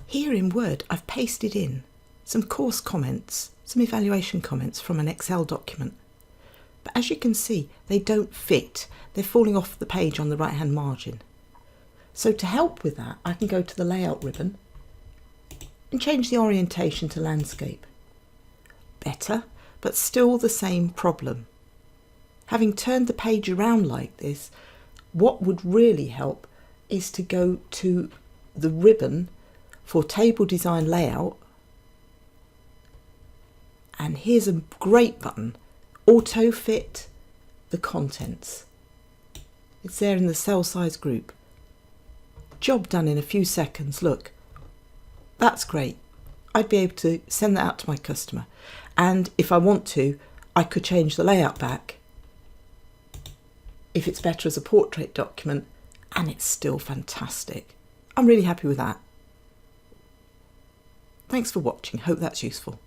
Here in Word, I've pasted in some course comments, some evaluation comments from an Excel document. But as you can see, they don't fit. They're falling off the page on the right-hand margin. So to help with that, I can go to the layout ribbon and change the orientation to landscape. Better, but still the same problem. Having turned the page around like this, what would really help is to go to the ribbon for table design layout, and here's a great button, Autofit the contents. It's there in the cell size group. Job done in a few seconds. Look, that's great. I'd be able to send that out to my customer, and if I want to, I could change the layout back if it's better as a portrait document, and it's still fantastic. I'm really happy with that. Thanks for watching. Hope that's useful.